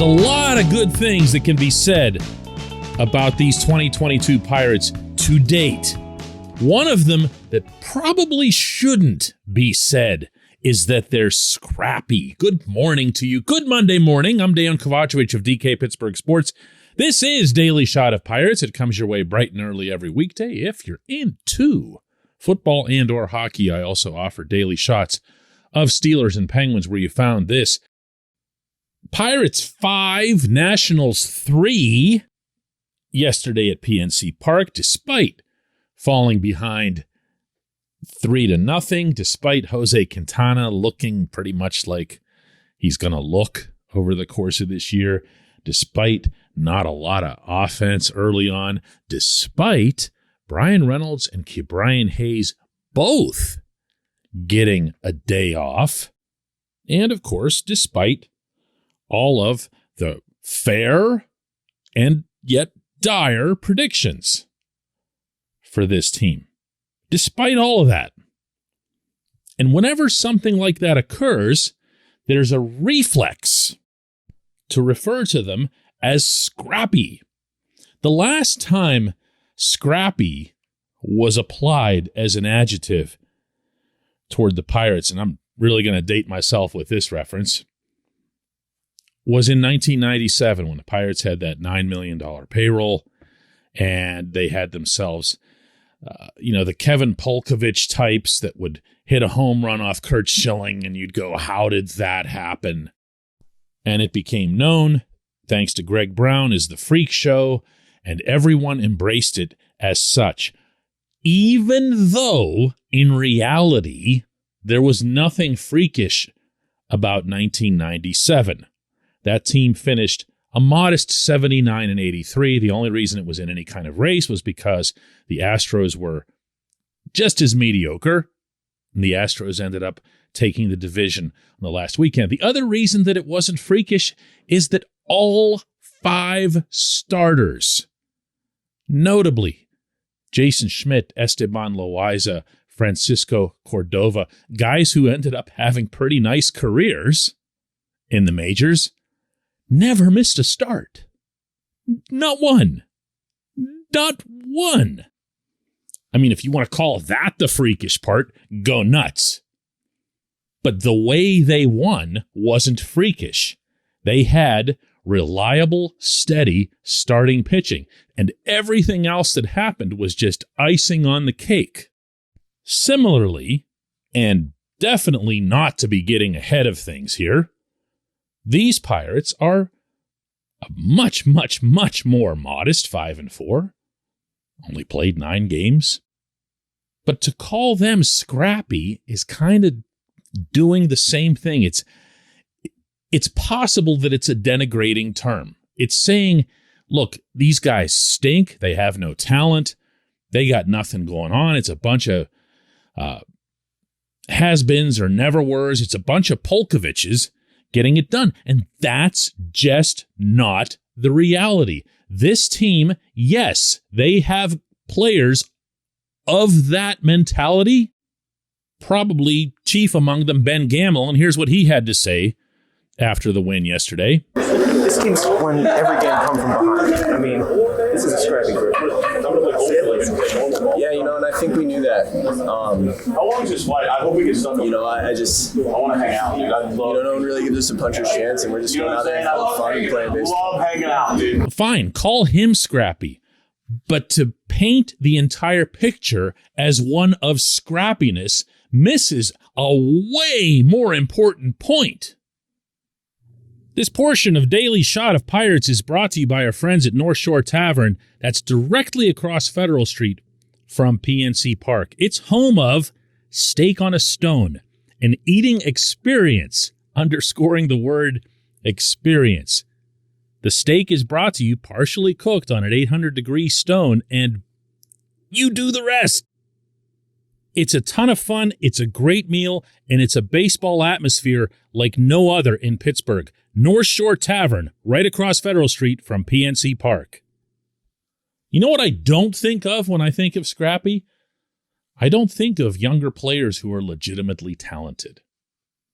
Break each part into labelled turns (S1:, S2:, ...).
S1: a lot of good things that can be said about these 2022 Pirates to date. One of them that probably shouldn't be said is that they're scrappy. Good morning to you. Good Monday morning. I'm Dejan Kovacevic of DK Pittsburgh Sports. This is Daily Shot of Pirates. It comes your way bright and early every weekday. If you're into football and or hockey, I also offer daily shots of Steelers and Penguins where you found this. Pirates 5, Nationals 3 yesterday at PNC Park, despite falling behind 3-0, despite Jose Quintana looking pretty much like he's going to look over the course of this year, despite not a lot of offense early on, despite Brian Reynolds and Ke'Bryan Hayes both getting a day off, and of course, despite all of the fair and yet dire predictions for this team. Despite all of that. And whenever something like that occurs, there's a reflex to refer to them as scrappy. The last time scrappy was applied as an adjective toward the Pirates, and I'm really going to date myself with this reference, was in 1997 when the Pirates had that $9 million payroll and they had themselves the Kevin Polkovich types that would hit a home run off Curt Schilling, and you'd go, how did that happen? And it became known, thanks to Greg Brown, as the Freak Show, and everyone embraced it as such, even though, in reality, there was nothing freakish about 1997. That team finished a modest 79-83. The only reason it was in any kind of race was because the Astros were just as mediocre, and the Astros ended up taking the division on the last weekend. The other reason that it wasn't freakish is that all 5 starters, notably Jason Schmidt, Esteban Loaiza, Francisco Cordova, guys who ended up having pretty nice careers in the majors, never missed a start. Not one. Not one. I mean, if you want to call that the freakish part, go nuts. But the way they won wasn't freakish. They had reliable, steady starting pitching, and everything else that happened was just icing on the cake. Similarly, and definitely not to be getting ahead of things here, these Pirates are a much, much, much more modest 5-4. Only played 9 games. But to call them scrappy is kind of doing the same thing. It's possible that it's a denigrating term. It's saying, look, these guys stink. They have no talent. They got nothing going on. It's a bunch of has-beens or never-weres. It's a bunch of Polkoviches getting it done. And that's just not the reality. This team, yes, they have players of that mentality, probably chief among them Ben Gamel, and here's what he had to say after the win yesterday.
S2: This team's won every game come from behind. I mean, this is a scrappy group. Yeah, and I think we knew that.
S3: How long is this flight? I hope we get stuck.
S2: I
S3: want to hang out, dude.
S2: No one really gives us a puncher's chance, and we're just going out there and having fun and playing baseball.
S3: Love hanging out, dude.
S1: Fine, call him scrappy. But to paint the entire picture as one of scrappiness misses a way more important point. This portion of Daily Shot of Pirates is brought to you by our friends at North Shore Tavern. That's directly across Federal Street from PNC Park. It's home of Steak on a Stone, an eating experience, underscoring the word experience. The steak is brought to you partially cooked on an 800-degree stone, and you do the rest. It's a ton of fun, it's a great meal, and it's a baseball atmosphere like no other in Pittsburgh. North Shore Tavern, right across Federal Street from PNC Park. You know what I don't think of when I think of Scrappy? I don't think of younger players who are legitimately talented,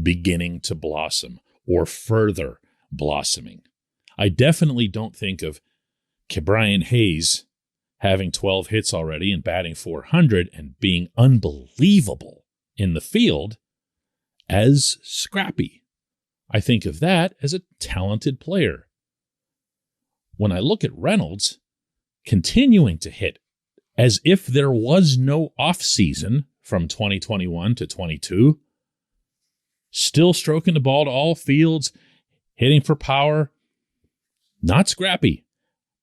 S1: beginning to blossom, or further blossoming. I definitely don't think of Ke'Bryan Hayes having 12 hits already and batting .400 and being unbelievable in the field as Scrappy. I think of that as a talented player. When I look at Reynolds continuing to hit as if there was no offseason from 2021 to 22, still stroking the ball to all fields, hitting for power, not Scrappy.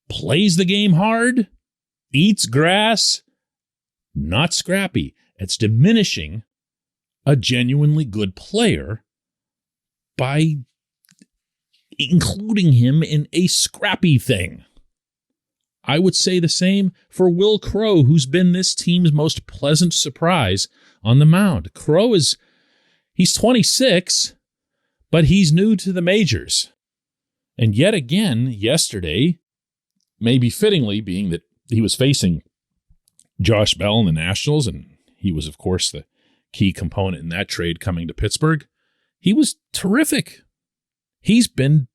S1: Plays the game hard, eats grass, not Scrappy. It's diminishing a genuinely good player by including him in a Scrappy thing. I would say the same for Will Crowe, who's been this team's most pleasant surprise on the mound. Crowe he's 26, but he's new to the majors. And yet again, yesterday, maybe fittingly, being that he was facing Josh Bell in the Nationals, and he was, of course, the key component in that trade coming to Pittsburgh, he was terrific. He's been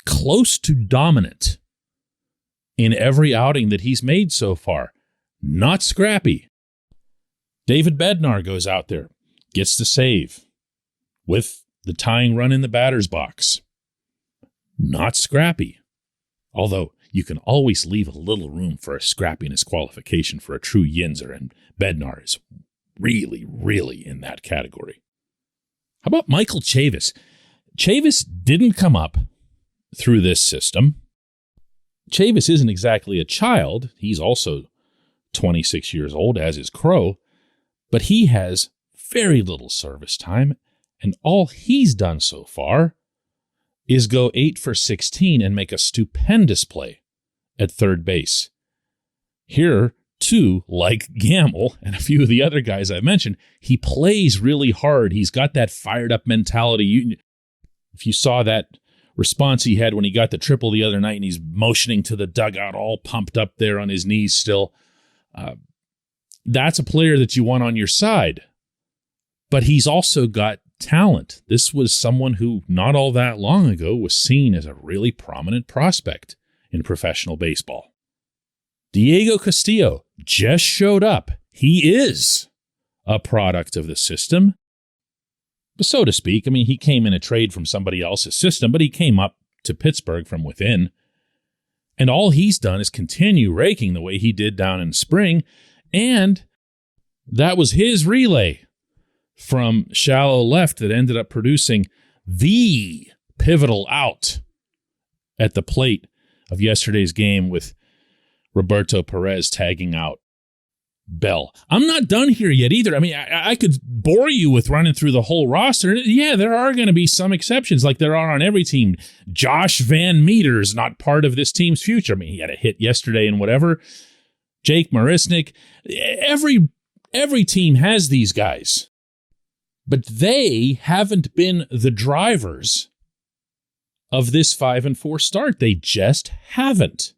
S1: close to dominant in every outing that he's made so far. Not Scrappy. David Bednar goes out there, gets the save with the tying run in the batter's box. Not Scrappy. Although you can always leave a little room for a scrappiness qualification for a true Yinzer, and Bednar is really, really in that category. How about Michael Chavis? Chavis didn't come up through this system. Chavis isn't exactly a child. He's also 26 years old, as is Crowe, but he has very little service time, and all he's done so far is go 8 for 16 and make a stupendous play at third base. Here, too, like Gamble and a few of the other guys I mentioned, he plays really hard. He's got that fired-up mentality. If you saw that response he had when he got the triple the other night and he's motioning to the dugout all pumped up there on his knees still, that's a player that you want on your side. But he's also got talent. This was someone who, not all that long ago, was seen as a really prominent prospect in professional baseball. Diego Castillo just showed up. He is a product of the system, so to speak. I mean, he came in a trade from somebody else's system, but he came up to Pittsburgh from within. And all he's done is continue raking the way he did down in spring. And that was his relay from shallow left that ended up producing the pivotal out at the plate of yesterday's game with Roberto Perez tagging out Bell. I'm not done here yet either. I mean, I could bore you with running through the whole roster. Yeah, there are going to be some exceptions like there are on every team. Josh Van Meter's not part of this team's future. I mean, he had a hit yesterday and whatever. Jake Marisnik. Every team has these guys. But they haven't been the drivers of this 5-4 start. They just haven't.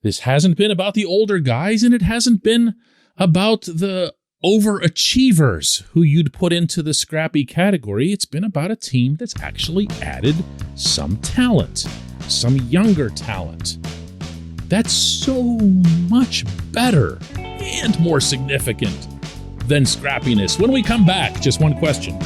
S1: This hasn't been about the older guys, and it hasn't been about the overachievers who you'd put into the Scrappy category. It's been about a team that's actually added some talent, some younger talent. That's so much better and more significant than scrappiness. When we come back, just one question.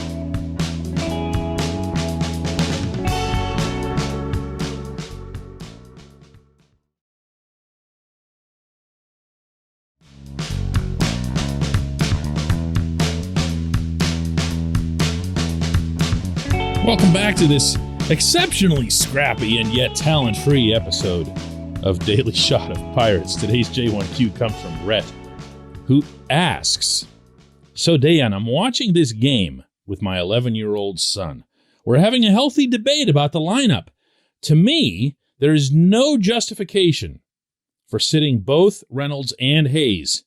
S1: Welcome back to this exceptionally scrappy and yet talent-free episode of Daily Shot of Pirates. Today's J1Q comes from Rhett, who asks, so Dejan, I'm watching this game with my 11-year-old son. We're having a healthy debate about the lineup. To me, there is no justification for sitting both Reynolds and Hayes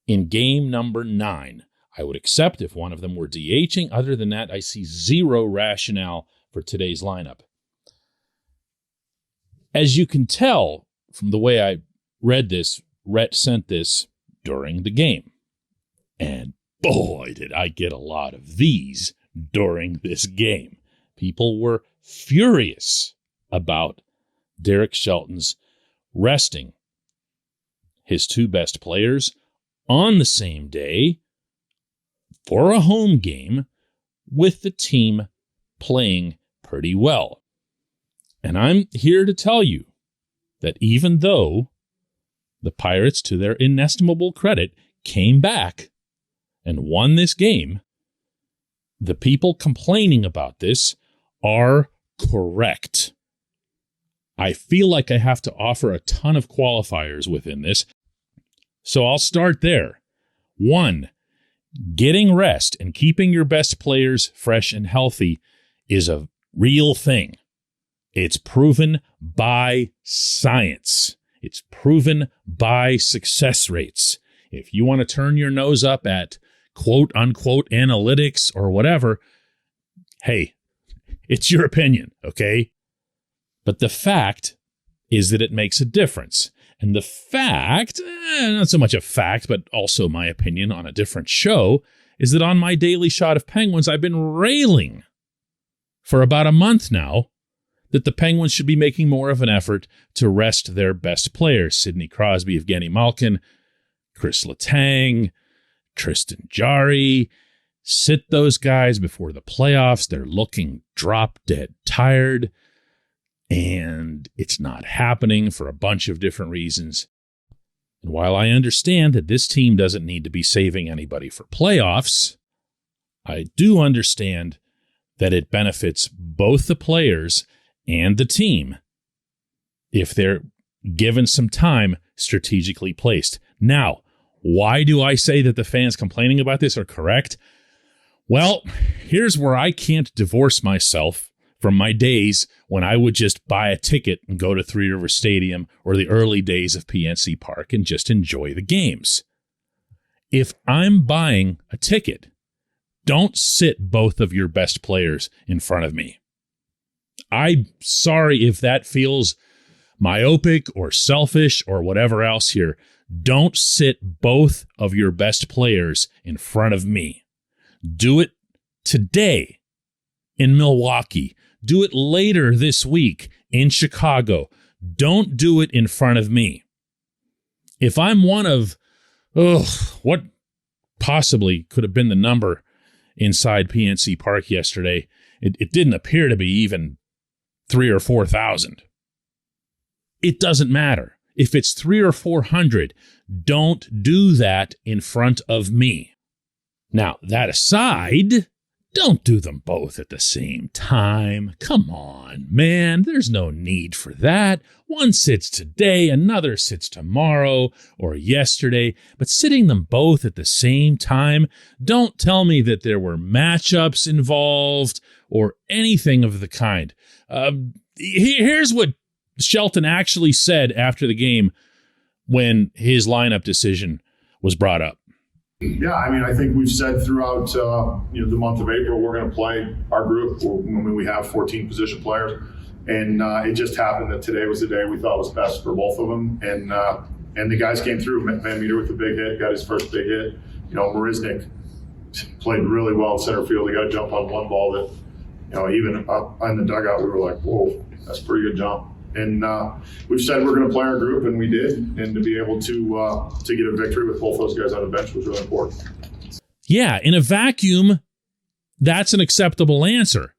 S1: in game number 9. I would accept if one of them were DHing. Other than that, I see zero rationale for today's lineup. As you can tell from the way I read this, Rhett sent this during the game. And boy, did I get a lot of these during this game. People were furious about Derek Shelton's resting his two best players on the same day for a home game with the team playing pretty well. And I'm here to tell you that even though the Pirates, to their inestimable credit, came back and won this game, the people complaining about this are correct. I feel like I have to offer a ton of qualifiers within this, so I'll start there. 1, getting rest and keeping your best players fresh and healthy is a real thing. It's proven by science. It's proven by success rates. If you want to turn your nose up at quote unquote analytics or whatever, hey, it's your opinion, okay? But the fact is that it makes a difference. And the fact, not so much a fact, but also my opinion on a different show, is that on my daily shot of Penguins, I've been railing for about a month now that the Penguins should be making more of an effort to rest their best players. Sidney Crosby, Evgeny Malkin, Chris Letang, Tristan Jarry. Sit those guys before the playoffs. They're looking drop-dead tired, and it's not happening for a bunch of different reasons. And while I understand that this team doesn't need to be saving anybody for playoffs, I do understand that it benefits both the players and the team if they're given some time strategically placed. Now, why do I say that the fans complaining about this are correct? Well, here's where I can't divorce myself from my days when I would just buy a ticket and go to Three Rivers Stadium or the early days of PNC Park and just enjoy the games. If I'm buying a ticket, don't sit both of your best players in front of me. I'm sorry if that feels myopic or selfish or whatever else here. Don't sit both of your best players in front of me. Do it today in Milwaukee. Do it later this week in Chicago. Don't do it in front of me. If I'm one of, what possibly could have been the number inside PNC Park yesterday, it didn't appear to be even 3,000 or 4,000. It doesn't matter. If it's 300 or 400, don't do that in front of me. Now, that aside, don't do them both at the same time. Come on, man. There's no need for that. One sits today, another sits tomorrow or yesterday. But sitting them both at the same time, don't tell me that there were matchups involved or anything of the kind. Here's what Shelton actually said after the game when his lineup decision was brought up.
S4: Yeah, I mean, I think we've said throughout the month of April we're going to play our group. We have 14 position players, and it just happened that today was the day we thought was best for both of them. And the guys came through. Van Meter with a big hit, got his first big hit. Marisnik played really well in center field. He got a jump on one ball that, even up in the dugout, we were like, whoa, that's a pretty good jump. And we've said we're going to play our group, and we did. And to be able to get a victory with both those guys on the bench was really important.
S1: Yeah, in a vacuum, that's an acceptable answer.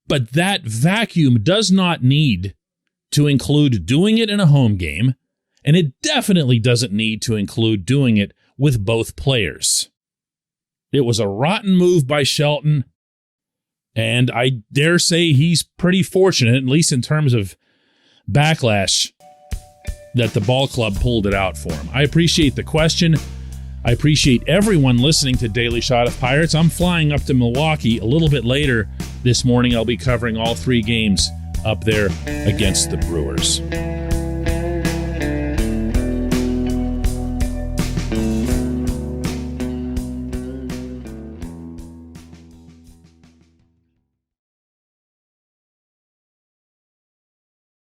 S1: But that vacuum does not need to include doing it in a home game, and it definitely doesn't need to include doing it with both players. It was a rotten move by Shelton, and I dare say he's pretty fortunate, at least in terms of backlash, that the ball club pulled it out for him. I appreciate the question. I appreciate everyone listening to Daily Shot of Pirates. I'm flying up to Milwaukee a little bit later this morning. I'll be covering all 3 games up there against the Brewers.